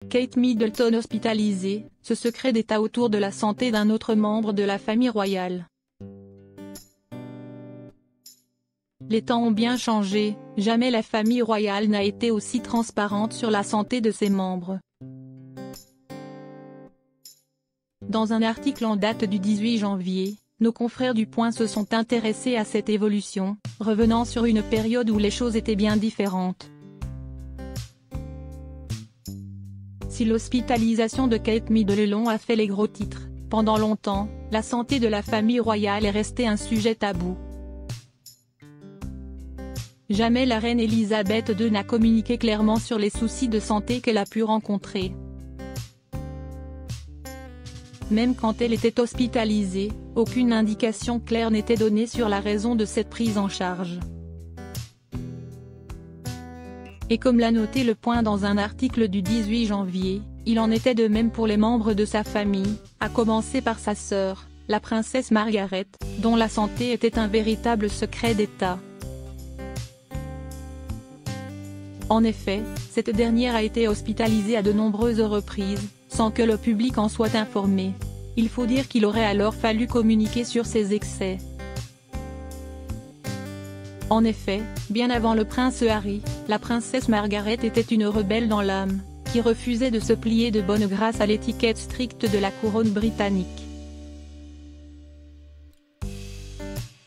Kate Middleton hospitalisée, ce secret d'État autour de la santé d'un autre membre de la famille royale. Les temps ont bien changé, jamais la famille royale n'a été aussi transparente sur la santé de ses membres. Dans un article en date du 18 janvier, nos confrères du Point se sont intéressés à cette évolution, revenant sur une période où les choses étaient bien différentes. Si l'hospitalisation de Kate Middleton a fait les gros titres, pendant longtemps, la santé de la famille royale est restée un sujet tabou. Jamais la reine Elisabeth II n'a communiqué clairement sur les soucis de santé qu'elle a pu rencontrer. Même quand elle était hospitalisée, aucune indication claire n'était donnée sur la raison de cette prise en charge. Et comme l'a noté Le Point dans un article du 18 janvier, il en était de même pour les membres de sa famille, à commencer par sa sœur, la princesse Margaret, dont la santé était un véritable secret d'État. En effet, cette dernière a été hospitalisée à de nombreuses reprises, sans que le public en soit informé. Il faut dire qu'il aurait alors fallu communiquer sur ses excès. En effet, bien avant le prince Harry, la princesse Margaret était une rebelle dans l'âme, qui refusait de se plier de bonne grâce à l'étiquette stricte de la couronne britannique.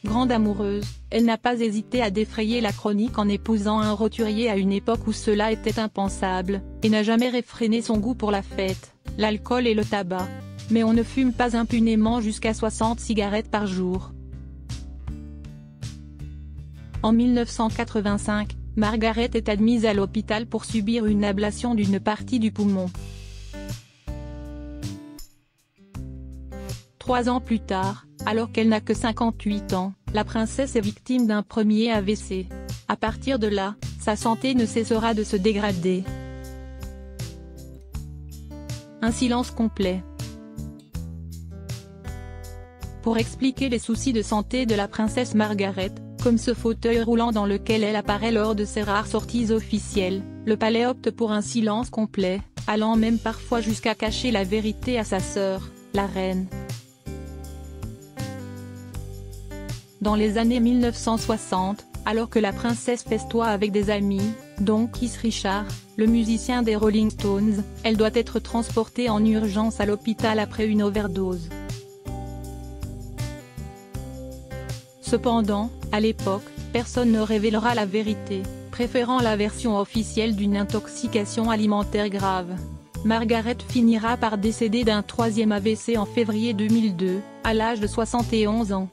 Grande amoureuse, elle n'a pas hésité à défrayer la chronique en épousant un roturier à une époque où cela était impensable, et n'a jamais réfréné son goût pour la fête, l'alcool et le tabac. Mais on ne fume pas impunément jusqu'à 60 cigarettes par jour. En 1985, Margaret est admise à l'hôpital pour subir une ablation d'une partie du poumon. 3 ans plus tard, alors qu'elle n'a que 58 ans, la princesse est victime d'un premier AVC. À partir de là, sa santé ne cessera de se dégrader. Un silence complet. Pour expliquer les soucis de santé de la princesse Margaret, comme ce fauteuil roulant dans lequel elle apparaît lors de ses rares sorties officielles, le palais opte pour un silence complet, allant même parfois jusqu'à cacher la vérité à sa sœur, la reine. Dans les années 1960, alors que la princesse festoie avec des amis, dont Keith Richards, le musicien des Rolling Stones, elle doit être transportée en urgence à l'hôpital après une overdose. Cependant, à l'époque, personne ne révélera la vérité, préférant la version officielle d'une intoxication alimentaire grave. Margaret finira par décéder d'un 3e AVC en février 2002, à l'âge de 71 ans.